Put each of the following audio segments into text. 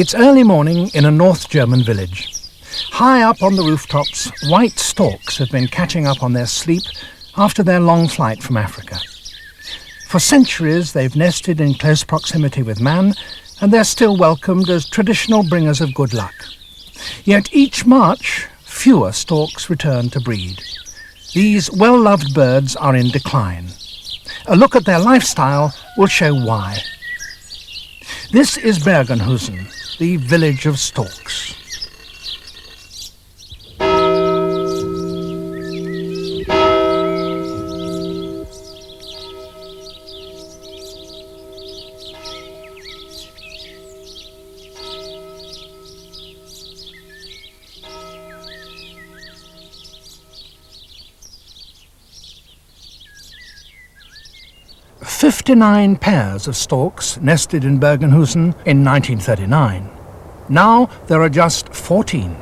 It's early morning in a North German village. High up on the rooftops, white storks have been catching up on their sleep after their long flight from Africa. For centuries they've nested in close proximity with man, and they're still welcomed as traditional bringers of good luck. Yet each March, fewer storks return to breed. These well-loved birds are in decline. A look at their lifestyle will show why. This is Bergenhusen, the village of storks. "59 pairs of storks nested in Bergenhusen in 1939. Now there are just 14.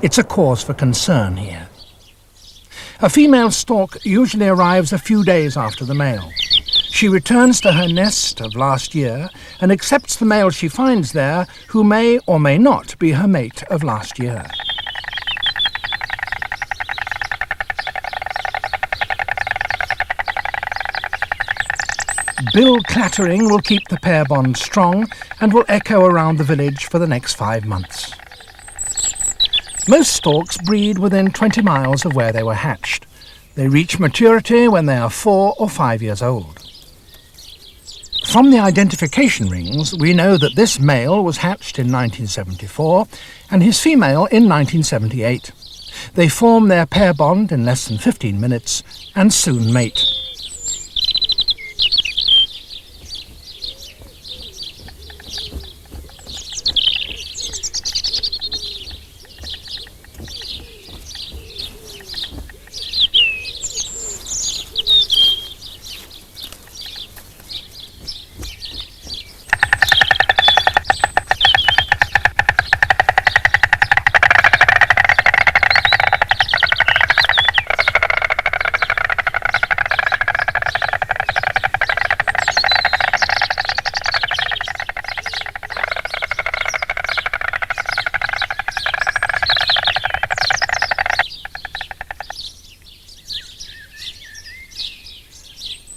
It's a cause for concern here. A female stork usually arrives a few days after the male. She returns to her nest of last year and accepts the male she finds there, who may or may not be her mate of last year. Bill clattering will keep the pair bond strong and will echo around the village for the next 5 months. Most storks breed within 20 miles of where they were hatched. They reach maturity when they are 4 or 5 years old. From the identification rings, we know that this male was hatched in 1974 and his female in 1978. They form their pair bond in less than 15 minutes and soon mate.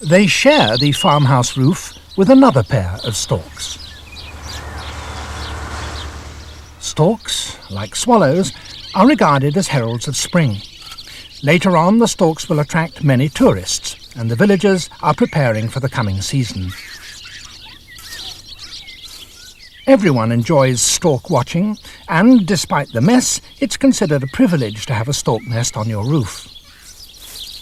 They share the farmhouse roof with another pair of storks. Storks, like swallows, are regarded as heralds of spring. Later on, the storks will attract many tourists, and the villagers are preparing for the coming season. Everyone enjoys stork watching, and despite the mess, it's considered a privilege to have a stork nest on your roof.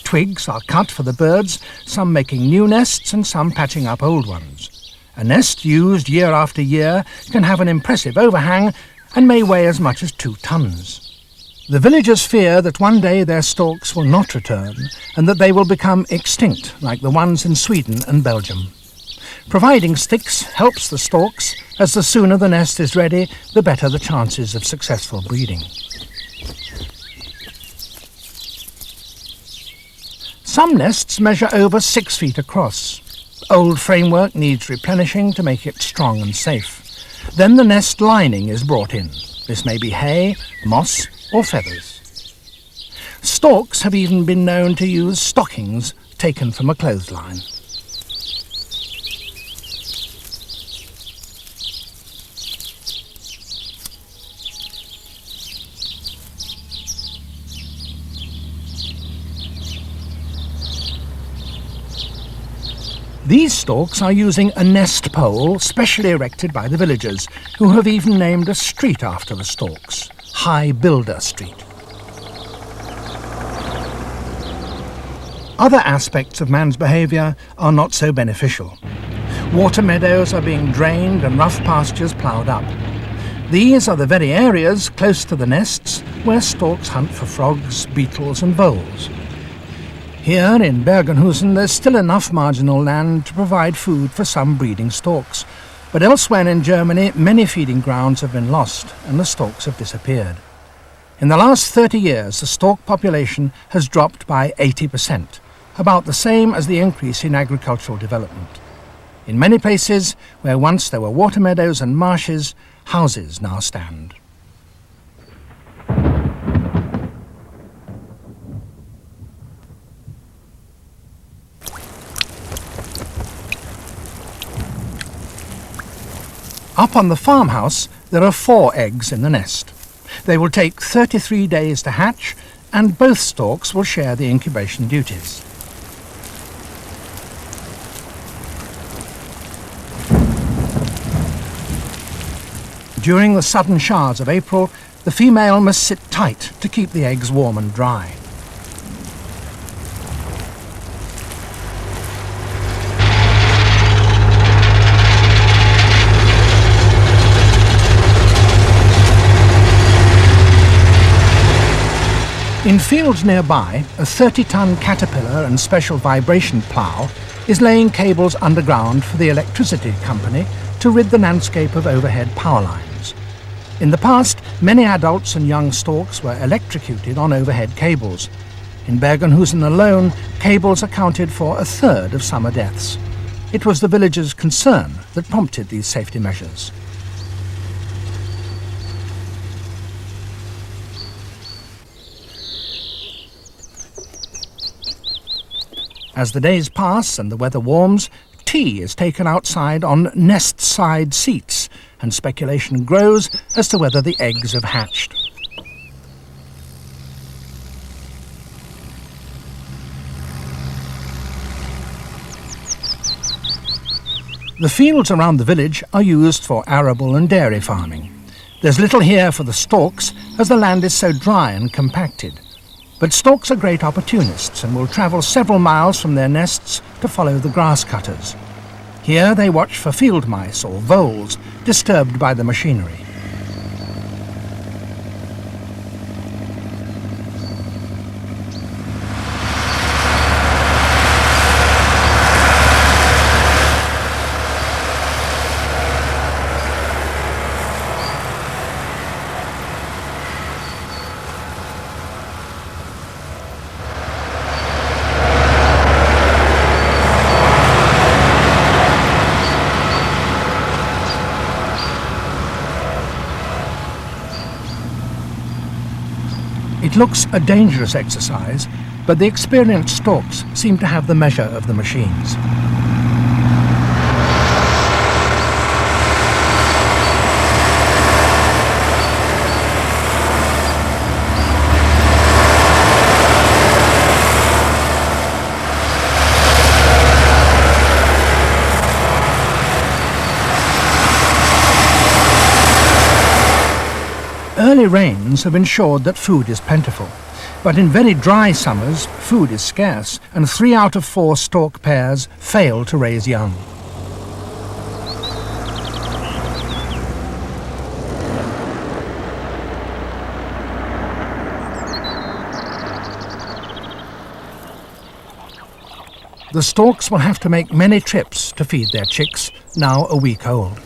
Twigs are cut for the birds, some making new nests and some patching up old ones. A nest used year after year can have an impressive overhang and may weigh as much as 2 tons. The villagers fear that one day their storks will not return and that they will become extinct like the ones in Sweden and Belgium. Providing sticks helps the storks, as the sooner the nest is ready, the better the chances of successful breeding. Some nests measure over 6 feet across. Old framework needs replenishing to make it strong and safe. Then the nest lining is brought in. This may be hay, moss, or feathers. Storks have even been known to use stockings taken from a clothesline. These storks are using a nest pole specially erected by the villagers, who have even named a street after the storks, High Builder Street. Other aspects of man's behaviour are not so beneficial. Water meadows are being drained and rough pastures ploughed up. These are the very areas close to the nests where storks hunt for frogs, beetles and voles. Here in Bergenhusen there's still enough marginal land to provide food for some breeding storks, but elsewhere in Germany many feeding grounds have been lost and the storks have disappeared. In the last 30 years the stork population has dropped by 80%, about the same as the increase in agricultural development. In many places, where once there were water meadows and marshes, houses now stand. Up on the farmhouse, there are 4 eggs in the nest. They will take 33 days to hatch, and both storks will share the incubation duties. During the sudden showers of April, the female must sit tight to keep the eggs warm and dry. In fields nearby, a 30-ton caterpillar and special vibration plough is laying cables underground for the electricity company to rid the landscape of overhead power lines. In the past, many adults and young storks were electrocuted on overhead cables. In Bergenhusen alone, cables accounted for 1/3 of summer deaths. It was the villagers' concern that prompted these safety measures. As the days pass and the weather warms, tea is taken outside on nest-side seats, and speculation grows as to whether the eggs have hatched. The fields around the village are used for arable and dairy farming. There's little here for the storks, as the land is so dry and compacted. But storks are great opportunists and will travel several miles from their nests to follow the grass cutters. Here they watch for field mice or voles disturbed by the machinery. It looks a dangerous exercise, but the experienced storks seem to have the measure of the machines. Early rains have ensured that food is plentiful, but in very dry summers, food is scarce, and 3 out of 4 stork pairs fail to raise young. The storks will have to make many trips to feed their chicks, now a week old.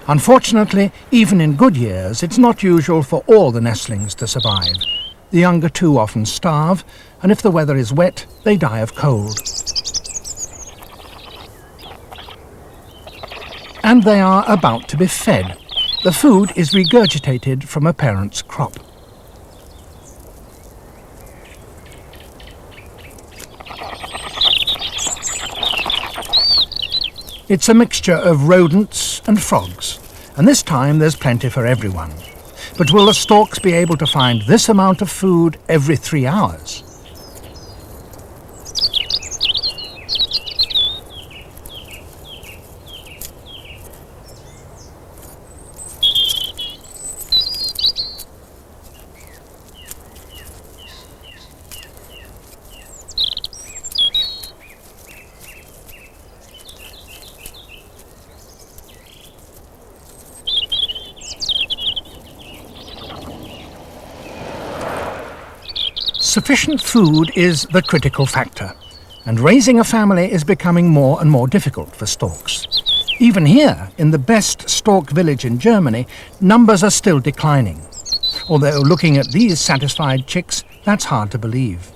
Unfortunately, even in good years, it's not usual for all the nestlings to survive. The younger too often starve, and if the weather is wet, they die of cold. And they are about to be fed. The food is regurgitated from a parent's crop. It's a mixture of rodents and frogs, and this time there's plenty for everyone. But will the storks be able to find this amount of food every 3 hours? Sufficient food is the critical factor, and raising a family is becoming more and more difficult for storks. Even here, in the best stork village in Germany, numbers are still declining. Although looking at these satisfied chicks, that's hard to believe.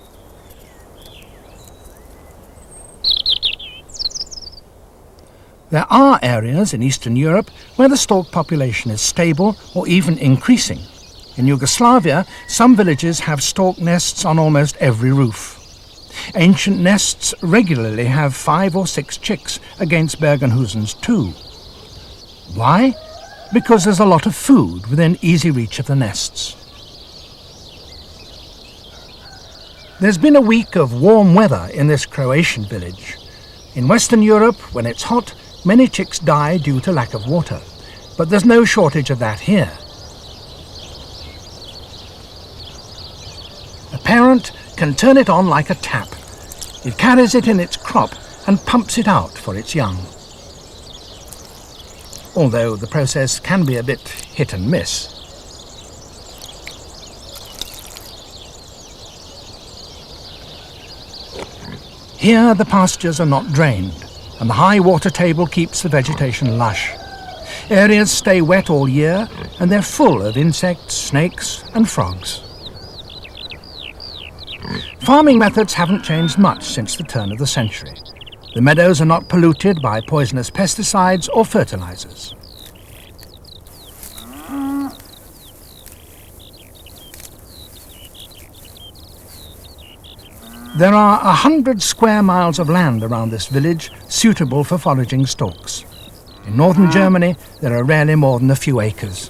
There are areas in Eastern Europe where the stork population is stable or even increasing. In Yugoslavia, some villages have stork nests on almost every roof. Ancient nests regularly have 5 or 6 chicks against Bergenhusen's 2. Why? Because there's a lot of food within easy reach of the nests. There's been a week of warm weather in this Croatian village. In Western Europe, when it's hot, many chicks die due to lack of water, but there's no shortage of that here. A parent can turn it on like a tap. It carries it in its crop and pumps it out for its young. Although the process can be a bit hit and miss. Here the pastures are not drained, and the high water table keeps the vegetation lush. Areas stay wet all year, and they're full of insects, snakes and frogs. Farming methods haven't changed much since the turn of the century. The meadows are not polluted by poisonous pesticides or fertilizers. There are 100 square miles of land around this village suitable for foraging storks. In northern Germany, there are rarely more than a few acres.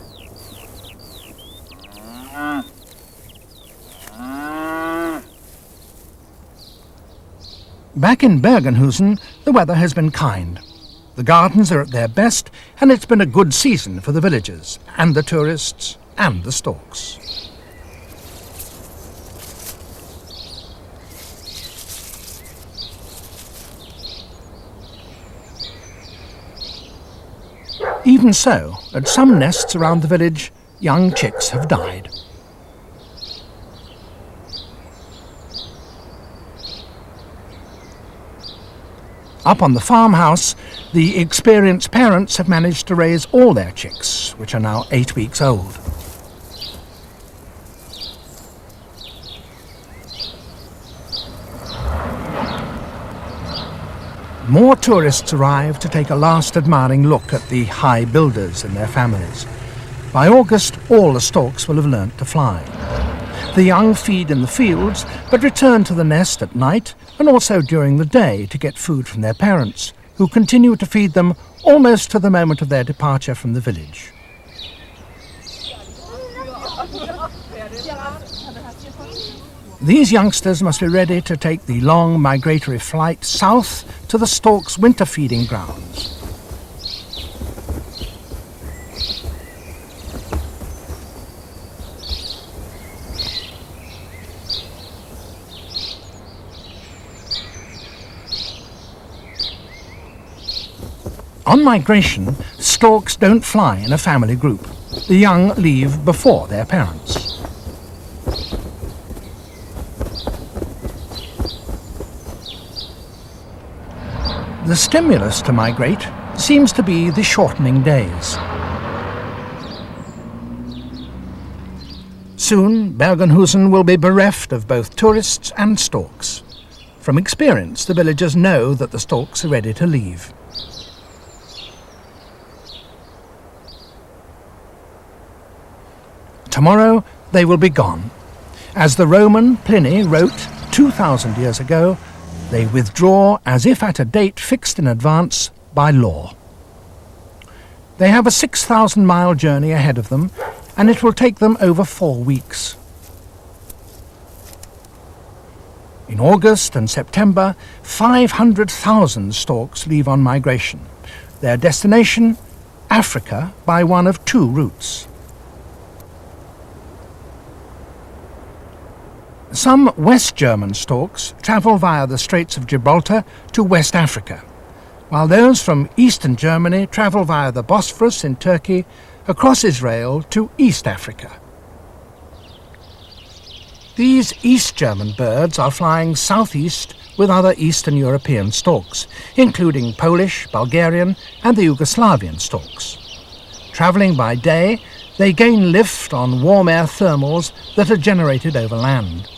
Back in Bergenhusen, the weather has been kind. The gardens are at their best, and it's been a good season for the villagers, and the tourists, and the storks. Even so, at some nests around the village, young chicks have died. Up on the farmhouse, the experienced parents have managed to raise all their chicks, which are now 8 weeks old. More tourists arrive to take a last admiring look at the high builders and their families. By August, all the storks will have learnt to fly. The young feed in the fields, but return to the nest at night and also during the day to get food from their parents, who continue to feed them almost to the moment of their departure from the village. These youngsters must be ready to take the long migratory flight south to the storks' winter feeding grounds. On migration, storks don't fly in a family group. The young leave before their parents. The stimulus to migrate seems to be the shortening days. Soon, Bergenhusen will be bereft of both tourists and storks. From experience, the villagers know that the storks are ready to leave. Tomorrow they will be gone. As the Roman Pliny wrote 2,000 years ago, they withdraw as if at a date fixed in advance by law. They have a 6,000-mile journey ahead of them, and it will take them over 4 weeks. In August and September, 500,000 storks leave on migration. Their destination, Africa, by one of 2 routes. Some West German storks travel via the Straits of Gibraltar to West Africa, while those from Eastern Germany travel via the Bosphorus in Turkey across Israel to East Africa. These East German birds are flying southeast with other Eastern European storks, including Polish, Bulgarian and the Yugoslavian storks. Travelling by day, they gain lift on warm air thermals that are generated over land.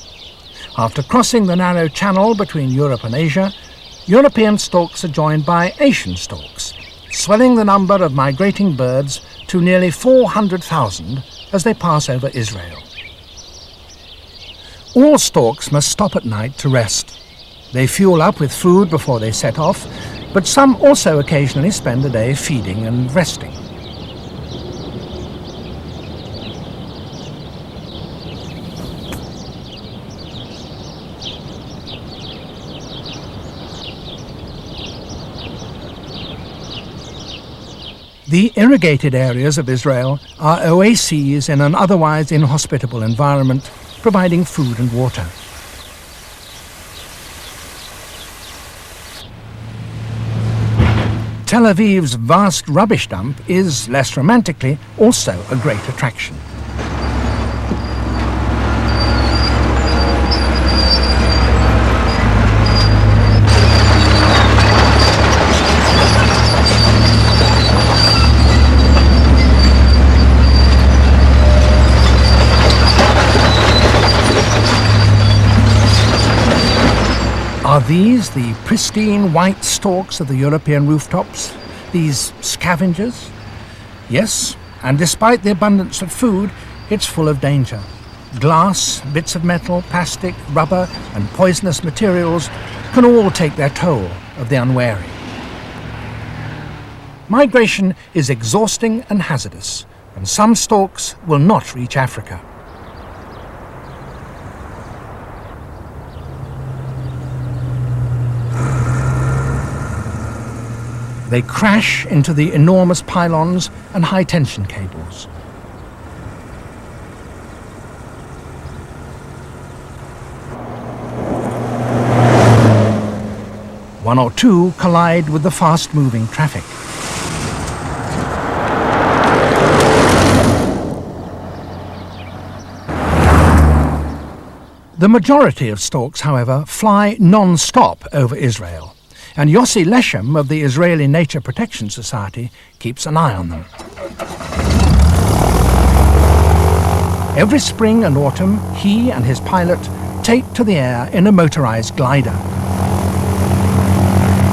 After crossing the narrow channel between Europe and Asia, European storks are joined by Asian storks, swelling the number of migrating birds to nearly 400,000 as they pass over Israel. All storks must stop at night to rest. They fuel up with food before they set off, but some also occasionally spend the day feeding and resting. The irrigated areas of Israel are oases in an otherwise inhospitable environment, providing food and water. Tel Aviv's vast rubbish dump is, less romantically, also a great attraction. Are these the pristine white stalks of the European rooftops? These scavengers? Yes, and despite the abundance of food, it's full of danger. Glass, bits of metal, plastic, rubber, and poisonous materials can all take their toll of the unwary. Migration is exhausting and hazardous, and some storks will not reach Africa. They crash into the enormous pylons and high-tension cables. One or two collide with the fast-moving traffic. The majority of storks, however, fly non-stop over Israel, and Yossi Leshem of the Israeli Nature Protection Society keeps an eye on them. Every spring and autumn, he and his pilot take to the air in a motorized glider.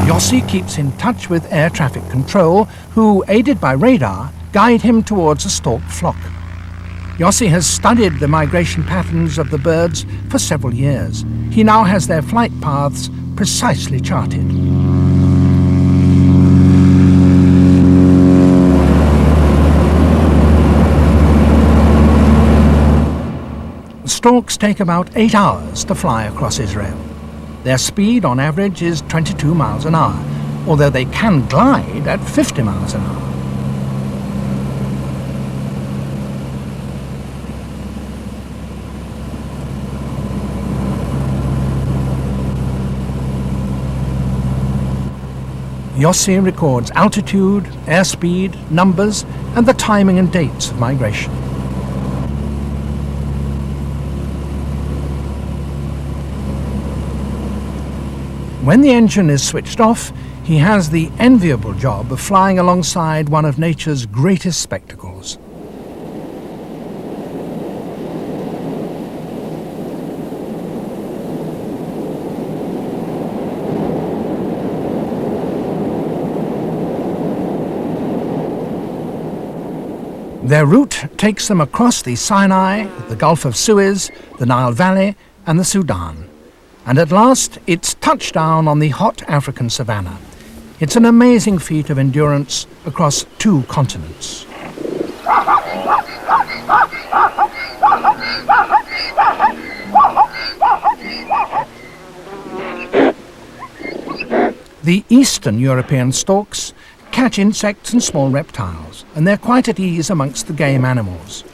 Yossi keeps in touch with air traffic control, who, aided by radar, guide him towards a stork flock. Yossi has studied the migration patterns of the birds for several years. He now has their flight paths precisely charted. Storks take about 8 hours to fly across Israel. Their speed on average is 22 miles an hour, although they can glide at 50 miles an hour. Yossi records altitude, airspeed, numbers, and the timing and dates of migration. When the engine is switched off, he has the enviable job of flying alongside one of nature's greatest spectacles. Their route takes them across the Sinai, the Gulf of Suez, the Nile Valley, and the Sudan. And at last, it's touchdown on the hot African savanna. It's an amazing feat of endurance across 2 continents. The Eastern European storks catch insects and small reptiles, and they're quite at ease amongst the game animals.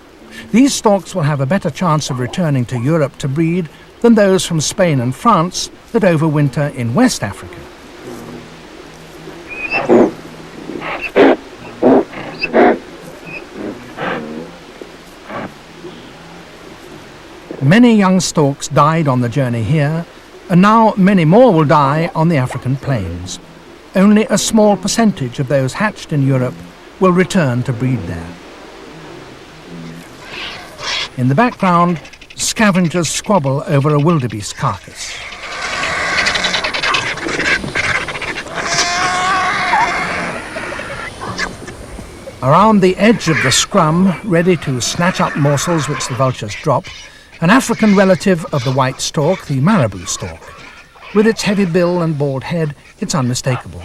These storks will have a better chance of returning to Europe to breed than those from Spain and France that overwinter in West Africa. Many young storks died on the journey here, and now many more will die on the African plains. Only a small percentage of those hatched in Europe will return to breed there. In the background, scavengers squabble over a wildebeest carcass. Around the edge of the scrum, ready to snatch up morsels which the vultures drop, an African relative of the white stork, the marabou stork. With its heavy bill and bald head, it's unmistakable.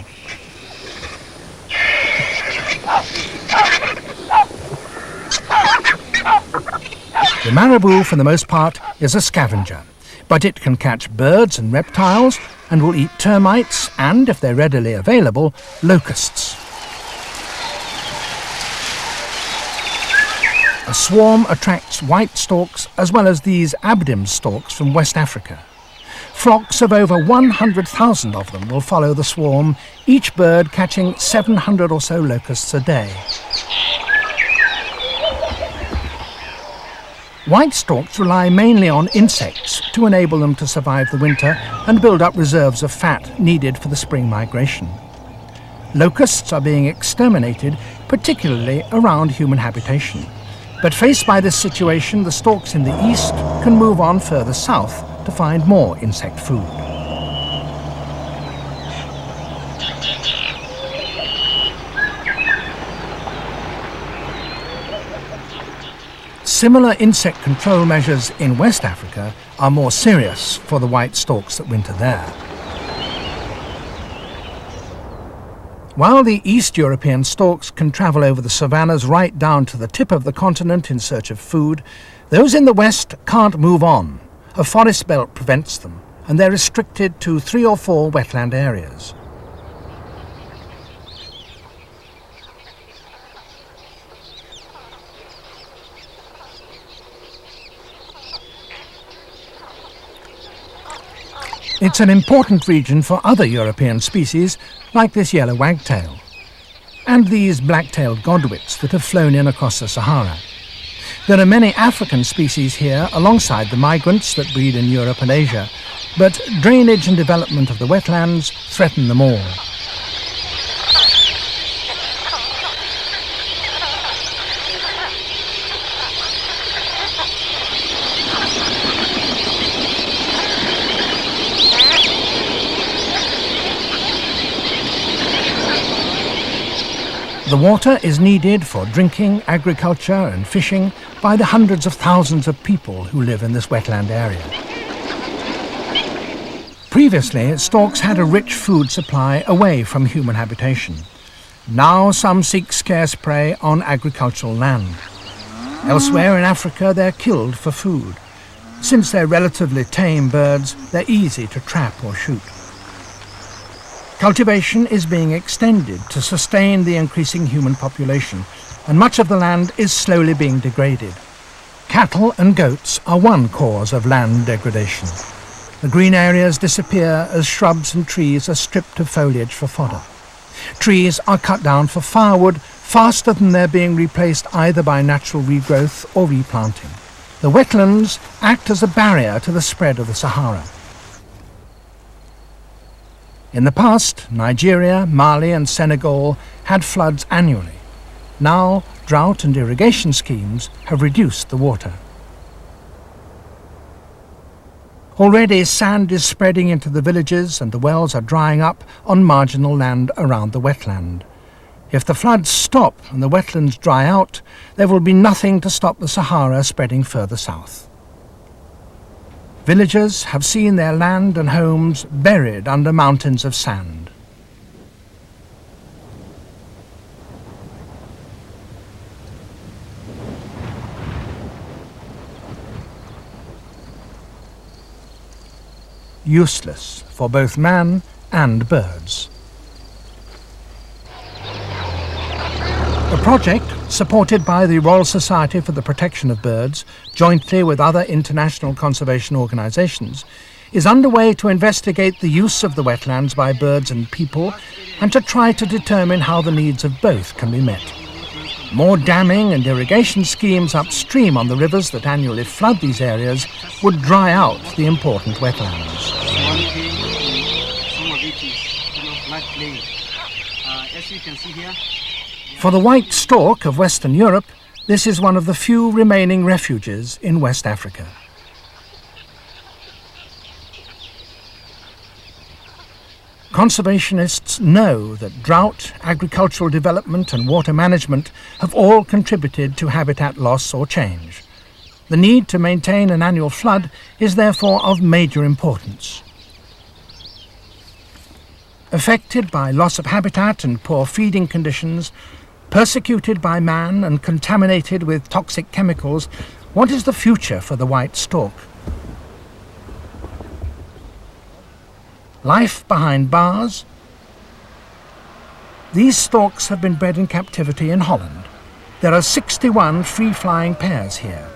The marabou, for the most part, is a scavenger, but it can catch birds and reptiles and will eat termites and, if they're readily available, locusts. A swarm attracts white storks as well as these Abdim storks from West Africa. Flocks of over 100,000 of them will follow the swarm, each bird catching 700 or so locusts a day. White storks rely mainly on insects to enable them to survive the winter and build up reserves of fat needed for the spring migration. Locusts are being exterminated, particularly around human habitation. But faced by this situation, the storks in the east can move on further south to find more insect food. Similar insect control measures in West Africa are more serious for the white storks that winter there. While the East European storks can travel over the savannas right down to the tip of the continent in search of food, those in the west can't move on. A forest belt prevents them, and they're restricted to 3 or 4 wetland areas. It's an important region for other European species, like this yellow wagtail, and these black-tailed godwits that have flown in across the Sahara. There are many African species here alongside the migrants that breed in Europe and Asia, but drainage and development of the wetlands threaten them all. The water is needed for drinking, agriculture and fishing by the hundreds of thousands of people who live in this wetland area. Previously, storks had a rich food supply away from human habitation. Now some seek scarce prey on agricultural land. Elsewhere in Africa, they're killed for food. Since they're relatively tame birds, they're easy to trap or shoot. Cultivation is being extended to sustain the increasing human population, and much of the land is slowly being degraded. Cattle and goats are one cause of land degradation. The green areas disappear as shrubs and trees are stripped of foliage for fodder. Trees are cut down for firewood faster than they're being replaced either by natural regrowth or replanting. The wetlands act as a barrier to the spread of the Sahara. In the past, Nigeria, Mali and Senegal had floods annually. Now, drought and irrigation schemes have reduced the water. Already, sand is spreading into the villages and the wells are drying up on marginal land around the wetland. If the floods stop and the wetlands dry out, there will be nothing to stop the Sahara spreading further south. Villagers have seen their land and homes buried under mountains of sand. Useless for both man and birds. A project supported by the Royal Society for the Protection of Birds, jointly with other international conservation organisations, is underway to investigate the use of the wetlands by birds and people and to try to determine how the needs of both can be met. More damming and irrigation schemes upstream on the rivers that annually flood these areas would dry out the important wetlands. Some of it is floodplain. As you can see here, for the white stork of Western Europe, this is one of the few remaining refuges in West Africa. Conservationists know that drought, agricultural development and water management have all contributed to habitat loss or change. The need to maintain an annual flood is therefore of major importance. Affected by loss of habitat and poor feeding conditions, persecuted by man and contaminated with toxic chemicals, what is the future for the white stork? Life behind bars? These storks have been bred in captivity in Holland. There are 61 free-flying pairs here.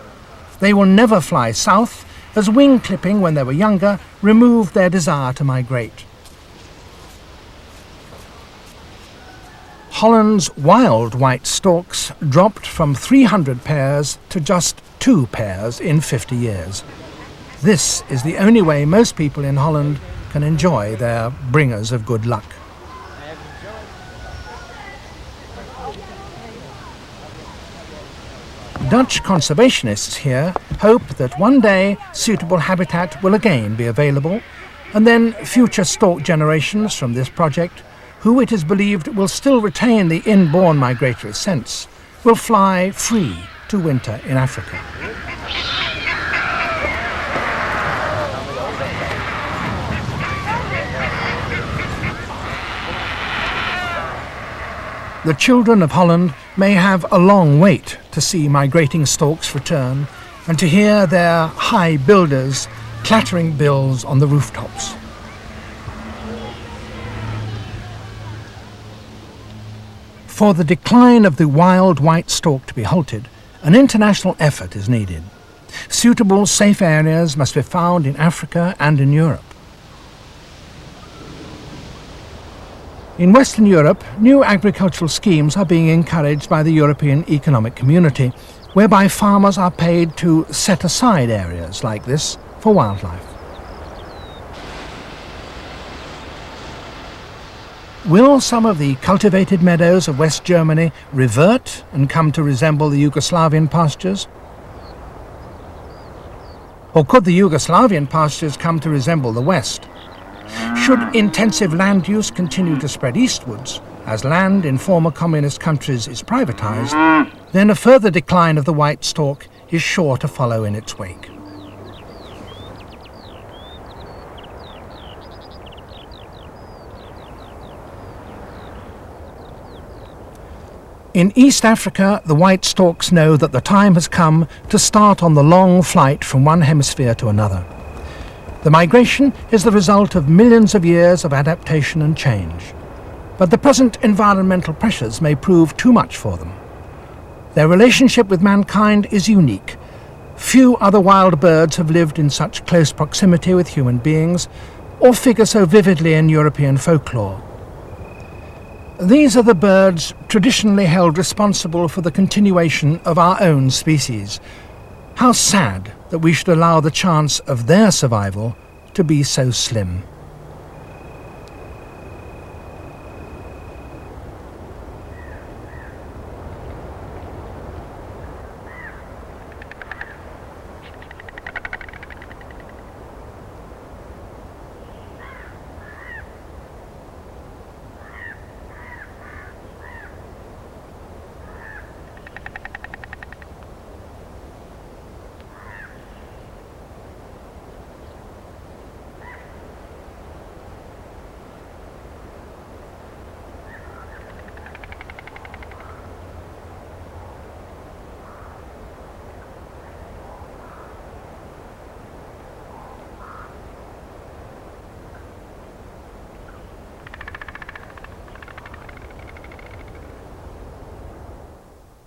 They will never fly south, as wing clipping when they were younger removed their desire to migrate. Holland's wild white storks dropped from 300 pairs to just 2 pairs in 50 years. This is the only way most people in Holland can enjoy their bringers of good luck. Dutch conservationists here hope that one day suitable habitat will again be available, and then future stork generations from this project, who it is believed will still retain the inborn migratory sense, will fly free to winter in Africa. The children of Holland may have a long wait to see migrating storks return and to hear their high builders clattering bills on the rooftops. For the decline of the wild white stork to be halted, an international effort is needed. Suitable safe areas must be found in Africa and in Europe. In Western Europe, new agricultural schemes are being encouraged by the European Economic Community, whereby farmers are paid to set aside areas like this for wildlife. Will some of the cultivated meadows of West Germany revert and come to resemble the Yugoslavian pastures? Or could the Yugoslavian pastures come to resemble the West? Should intensive land use continue to spread eastwards, as land in former communist countries is privatized, then a further decline of the white stork is sure to follow in its wake. In East Africa, the white storks know that the time has come to start on the long flight from one hemisphere to another. The migration is the result of millions of years of adaptation and change, but the present environmental pressures may prove too much for them. Their relationship with mankind is unique. Few other wild birds have lived in such close proximity with human beings, or figure so vividly in European folklore. These are the birds traditionally held responsible for the continuation of our own species. How sad that we should allow the chance of their survival to be so slim.